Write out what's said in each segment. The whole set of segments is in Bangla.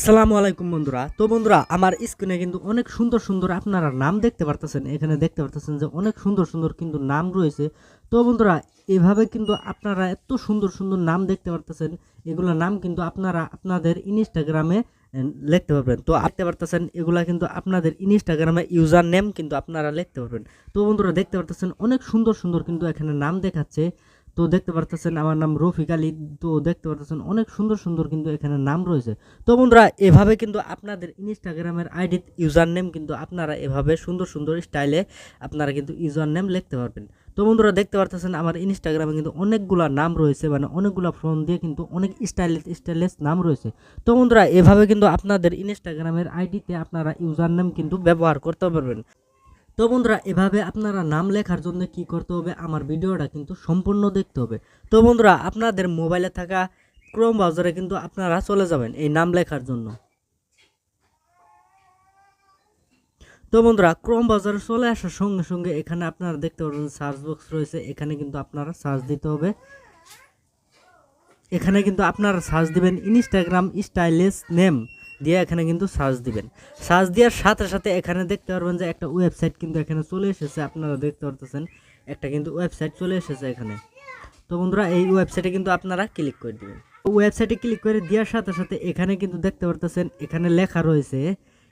আসসালামু আলাইকুম বন্ধুরা। তো বন্ধুরা, আমার স্ক্রিনে কিন্তু অনেক সুন্দর সুন্দর আপনারা নাম দেখতে পারতেছেন। এখানে দেখতে পারতেছেন যে অনেক সুন্দর সুন্দর কিন্তু নাম রয়েছে। তো বন্ধুরা, এভাবে কিন্তু আপনারা এত সুন্দর সুন্দর নাম দেখতে পারতেছেন। এগুলা নাম কিন্তু আপনারা আপনাদের ইনস্টাগ্রামে লিখতে পারবেন। তো দেখতে পারতেছেন এগুলা কিন্তু আপনাদের ইনস্টাগ্রামে ইউজার নেম কিন্তু আপনারা লিখতে পারবেন। তো বন্ধুরা, দেখতে পারতেছেন অনেক সুন্দর সুন্দর কিন্তু এখানে নাম দেখাচ্ছে। তো দেখতে পারতেছেন আমার নাম রফিক আলী। তো দেখতে পারতেছেন অনেক সুন্দর সুন্দর কিন্তু এখানে নাম রয়েছে। তো বন্ধুরা, এভাবে কিন্তু আপনাদের ইনস্টাগ্রামের আইডি ইউজার নেম কিন্তু আপনারা এভাবে সুন্দর সুন্দর স্টাইলে আপনারা কিন্তু ইউজার নেম লিখতে পারবেন। তো বন্ধুরা, দেখতে পারতেছেন আমার ইনস্টাগ্রামে কিন্তু অনেকগুলা নাম রয়েছে, মানে অনেকগুলা ফোন দিয়ে কিন্তু অনেক স্টাইলিশ নাম রয়েছে। তো বন্ধুরা, এভাবে কিন্তু আপনাদের ইনস্টাগ্রামের আইডিতে আপনারা ইউজার নেম কিন্তু ব্যবহার করতে পারবেন। তো বন্ধুরা, এভাবে আপনারা নাম লেখার জন্য কি করতে হবে, আমার ভিডিওটা কিন্তু সম্পূর্ণ দেখতে হবে। তো বন্ধুরা, আপনাদের মোবাইলে থাকা ক্রোম ব্রাউজারে কিন্তু আপনারা চলে যাবেন এই নাম লেখার জন্য। তো বন্ধুরা, ক্রোম ব্রাউজারে চলে আসার সঙ্গে সঙ্গে এখানে আপনারা দেখতে পাবেন সার্চ বক্স রয়েছে। এখানে কিন্তু আপনারা সার্চ দিতে হবে। এখানে কিন্তু আপনারা সার্চ দিবেন ইনস্টাগ্রাম স্টাইলিশ নেম দিয়ে, এখানে কিন্তু সার্চ দিবেন। সার্চ দেওয়ার সাথে সাথে এখানে দেখতে পারবেন যে একটা ওয়েবসাইট কিন্তু এখানে চলে এসেছে। আপনারা দেখতে পারতেছেন একটা কিন্তু ওয়েবসাইট চলে এসেছে এখানে। তো বন্ধুরা, এই ওয়েবসাইটে কিন্তু আপনারা ক্লিক করে দিবেন। ওয়েবসাইটে ক্লিক করে দেওয়ার সাথে সাথে এখানে কিন্তু দেখতে পারতেছেন এখানে লেখা রয়েছে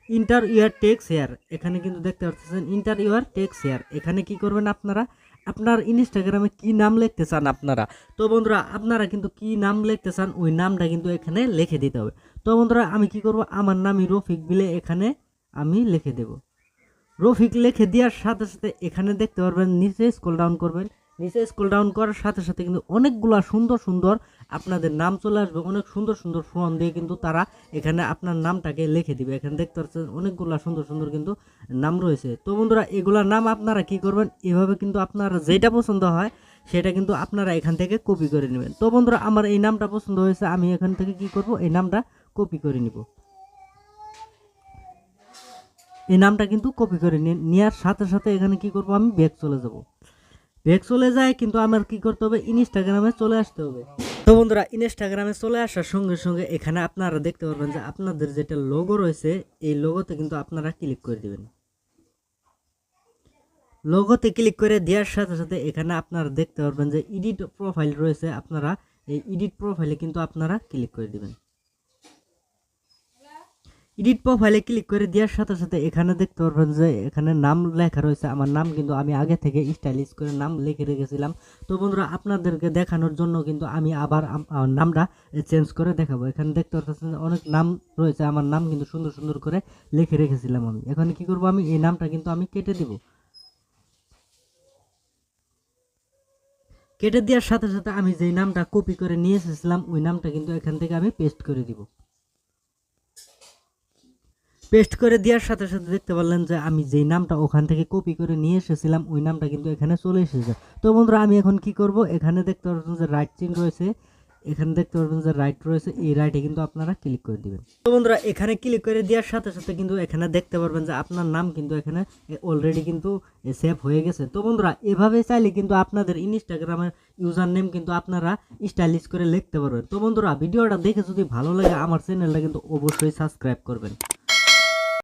ইন্টার ইউর টেক্স হেয়ার। এখানে কিন্তু দেখতে পারতেছেন ইন্টার ইউর টেক্স হেয়ার। এখানে কি করবেন আপনারা, আপনার ইনস্টাগ্রামে কি নাম লিখতে চান আপনারা। তো বন্ধুরা, আপনারা কিন্তু কি নাম লিখতে চান ওই নামটা কিন্তু এখানে লিখে দিতে হবে। তো বন্ধুরা, আমি কি করব, আমার নামই রফিক বিলে এখানে আমি লিখে দেব। রফিক লিখে দেওয়ার সাথে সাথে এখানে দেখতে পারবেন নিচে স্ক্রল ডাউন করবেন। নিচে স্ক্রল ডাউন করার সাথে সাথে কিন্তু অনেকগুলা সুন্দর সুন্দর আপনাদের নাম চলে আসবে। অনেক সুন্দর সুন্দর ফোন দিয়ে কিন্তু তারা এখানে আপনার নামটাকে লিখে দিবে। এখানে দেখতে পাচ্ছেন অনেকগুলা সুন্দর সুন্দর কিন্তু নাম রয়েছে। তো বন্ধুরা, এগুলার নাম আপনারা কি করবেন, এভাবে কিন্তু আপনারা যেটা পছন্দ হয় সেটা কিন্তু আপনারা এখান থেকে কপি করে নেবেন। তো বন্ধুরা, আমার এই নামটা পছন্দ হয়েছে, আমি এখান থেকে কি করব, এই নামটা কপি করে নিব। এই নামটা কিন্তু কপি করে নেওয়ার সাথে সাথে এখানে কি করব, আমি ব্যাক চলে যাব। ব্যাক চলে যায় কিন্তু আমার কি করতে হবে, ইনস্টাগ্রামে চলে আসতে হবে। তো বন্ধুরা, ইনস্টাগ্রামে চলে আসার সঙ্গে সঙ্গে এখানে আপনারা দেখতে পারবেন যে আপনাদের যেটা লোগো রয়েছে এই লোগোতে কিন্তু আপনারা ক্লিক করে দিবেন। লোগোতে ক্লিক করে দেওয়ার সাথে সাথে এখানে আপনারা দেখতে পারবেন যে এডিট প্রোফাইল রয়েছে। আপনারা এই এডিট প্রোফাইলে কিন্তু আপনারা ক্লিক করে দিবেন। এডিট প্রোফাইলে ক্লিক করে দেওয়ার সাথে সাথে এখানে দেখতে পারবেন যে এখানে নাম লেখা রয়েছে। আমার নাম কিন্তু আমি আগে থেকে স্টাইলিশ করে নাম লিখে রেখেছিলাম। তো বন্ধুরা, আপনাদেরকে দেখানোর জন্য কিন্তু আমি আবার নামটা চেঞ্জ করে দেখাবো। এখানে দেখতে পাচ্ছেন অনেক নাম রয়েছে, আমার নাম কিন্তু সুন্দর সুন্দর করে লিখে রেখেছিলাম আমি। এখন কি করব, আমি এই নামটা কিন্তু আমি কেটে দিব। কেটে দেওয়ার সাথে সাথে আমি যেই নামটা কপি করে নিয়ে এসেছিলাম ওই নামটা কিন্তু এখান থেকে আমি পেস্ট করে দিব। পেস্ট করে দেওয়ার সাথে সাথে দেখতে পারলেন যে আমি যেই নামটা ওখান থেকে কপি করে নিয়ে এসেছিলাম ওই নামটা কিন্তু এখানে চলে এসেছে। তো বন্ধুরা, আমি এখন কি করব, এখানে দেখতে পাচ্ছেন যে রাইট চিহ্ন রয়েছে। এখানে দেখতে পারবেন যে রাইট রয়েছে, এই রাইটে কিন্তু আপনারা ক্লিক করে দিবেন। তো বন্ধুরা, এখানে ক্লিক করে দেওয়ার সাথে সাথে কিন্তু এখানে দেখতে পারবেন যে আপনার নাম কিন্তু এখানে অলরেডি কিন্তু সেভ হয়ে গেছে। তো বন্ধুরা, এভাবে চাইলে কিন্তু আপনাদের ইনস্টাগ্রামের ইউজার নেম কিন্তু আপনারা স্টাইলিশ করে লিখতে পারবেন। তো বন্ধুরা, ভিডিওটা দেখে যদি ভালো লাগে আমার চ্যানেলটা কিন্তু অবশ্যই সাবস্ক্রাইব করবেন।